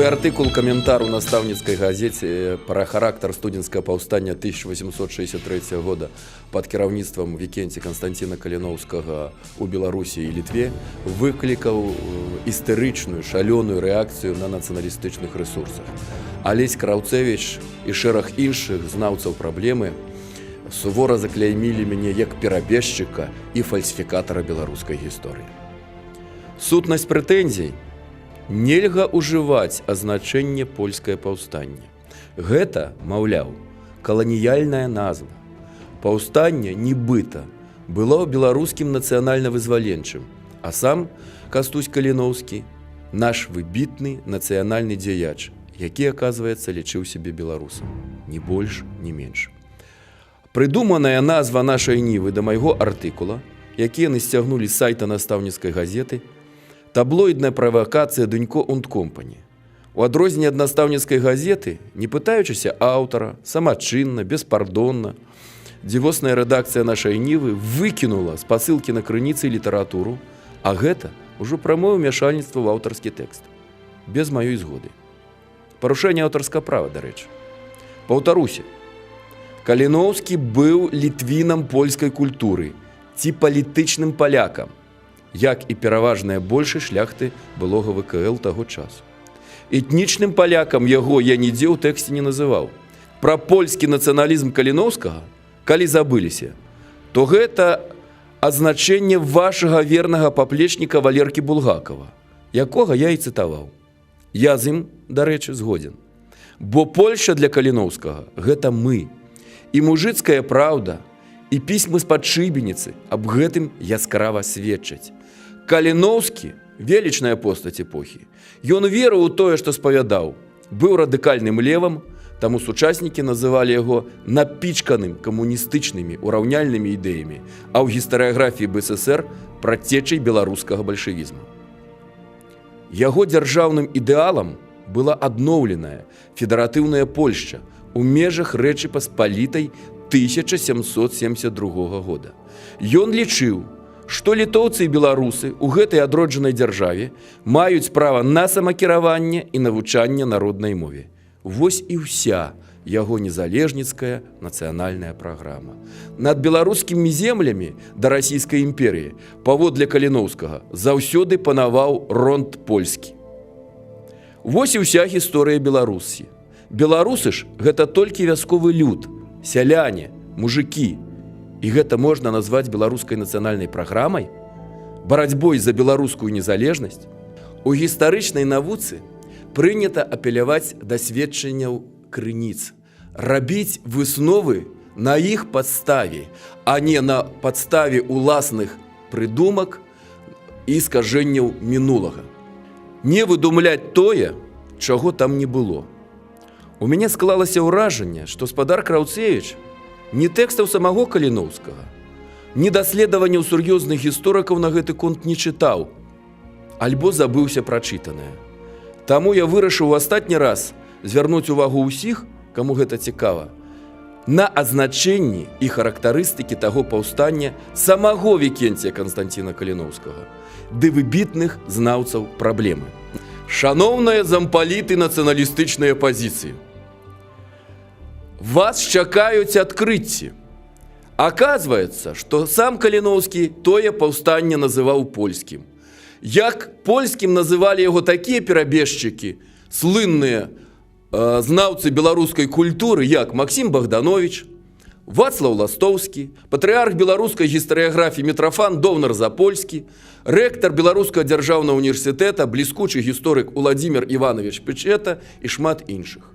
Свой артыкул-каментар у настаўніцкай газеце пра характар студзенскага паўстання 1863 года пад кіраўніцтвам Вікенці Канстанціна Каліноўскага у Беларусі і Літве выклікаў істэрычную, шалёную рэакцыю на нацыяналістычных рэсурсах. Алесь Краўцевіч і шэраг іншых знаўцаў праблемы сувора закляймілі мяне як перабежчыка і фальсіфікатара беларускай гісторыі. Сутнасць прэтэнзій: нельга ўжываць азначэнне польскае паўстанне. Гэта, маўляў, каланіяльная назва. Паўстанне, нібыта, было беларускім нацыянальна-вызваленчым, а сам Кастусь Каліноўскі – наш выбітны нацыянальны дзеяч, які, аказваецца, лічыў сябе беларусам. Ні больш, ні менш. Прыдуманая назва нашай нівы да майго артыкула, які яны сцягнулі з сайта настаўніцкай газеты, таблоідная правакацыя Дынько und Company. У адрозненне ад настаўніцкай газеты, не пытаючыся аўтара, самачынна, беспардонна, дзівосная рэдакцыя нашай нівы выкінула спасылкі на крыніцы і літаратуру, а гэта ўжо прамое ўмяшальніцтва ў аўтарскі тэкст, без маёй згоды. Парушэнне аўтарскага права, дарэчы. Паўтаруся, Каліноўскі быў літвінам польскай культуры ці палітычным палякам, як і пераважная большасць шляхты былога ВКЛ таго часу. Этнічным палякам яго я нідзе ў тэксце не называў. Пра польскі нацыяналізм Каліноўскага, калі забыліся, то гэта азначэнне вашага вернага паплечніка Валеркі Булгакова, якога я і цытаваў. Я з ім, дарэчы, згодзін. Бо Польша для Каліноўскага – гэта мы. І мужыцкая праўда, і пісьмы з-пад шыбеніцы аб гэтым яскрава сведчаць. Каліноўскі – велічная постаць эпохі. Ён верыў у тое, што спавядаў. Быў радыкальным левым, таму сучаснікі называлі яго напічканым камуністычнымі ураўняльнымі ідэямі, а ў гістарыяграфіі БССР – працечай беларускага бальшавізму. Яго дзяржаўным ідэалам была адноўленая федэратыўная Польшча у межах Рэчы Паспалітай 1772 года. Ён лічыў, што літоўцы і беларусы ў гэтай адроджанай дзяржаве маюць права на самакіраванне і навучанне народнай мове. Вось і ўся яго незалежніцкая нацыянальная праграма. Над беларускімі землямі да расійскай імперыі, паводле Каліноўскага, заўсёды панаваў ронт польскі. Вось і ўся гісторыя Беларусі. Беларусы ж гэта толькі вясковы люд, сяляне, мужыкі. І гэта можна назваць беларускай нацыянальнай праграмай? Барацьбой за беларускую незалежнасць? У гістарычнай навуцы прынята апеляваць да сведчанняў крыніц, рабіць высновы на іх падставе, а не на падставе ўласных прыдумак і скажэнняў мінулага. Не выдумляць тое, чаго там не было. У мяне склалася ўражанне, што спадар Краўцевіч ні тэкстаў самого Каліноўскага, ні даследаванняў сур'ёзных гісторыкаў на гэты конт не чытаў, альбо забыўся прачытанае. Таму я вырашыў у астатні раз звярнуць увагу ўсіх, каму гэта цікава, на азначэнні і характарыстыкі таго паўстання самого Вікенція Канстанціна Каліноўскага, ды выбітных знаўцаў праблемы. Шаноўныя зампаліты нацыяналістычнай апазіцыі, вас чакаюць адкрыцці. Аказваецца, што сам Каліноўскі тое паўстанне называў польскім. Як польскім называлі яго такія перабежчыкі, слынныя знаўцы беларускай культуры, як Максім Богданович, Вацлаў Ластоўскі, патрыарх беларускай гістарыяграфіі Мітрафан Довнар-Запольскі, рэктар Беларускага дзяржаўнага універсітэта, бліскучы гісторык Уладзімір Іванович Печета і шмат іншых.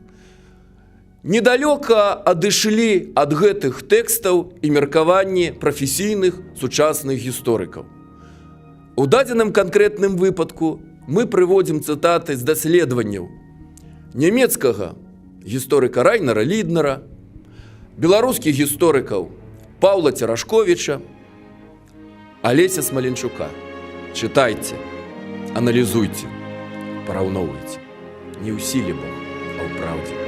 Недалёка адышлі ад гэтых тэкстаў і меркаванні прафесійных сучасных гісторыкаў. У дадзеным канкрэтным выпадку мы прыводзім цытаты з даследаванняў нямецкага гісторыка Райнера Ліднера, беларускіх гісторыкаў Паўла Церашковіча, Алеся Смаленчука. Чытайце, аналізуйце, параўноўвайце. Не ў сіле, а ў праўдзе.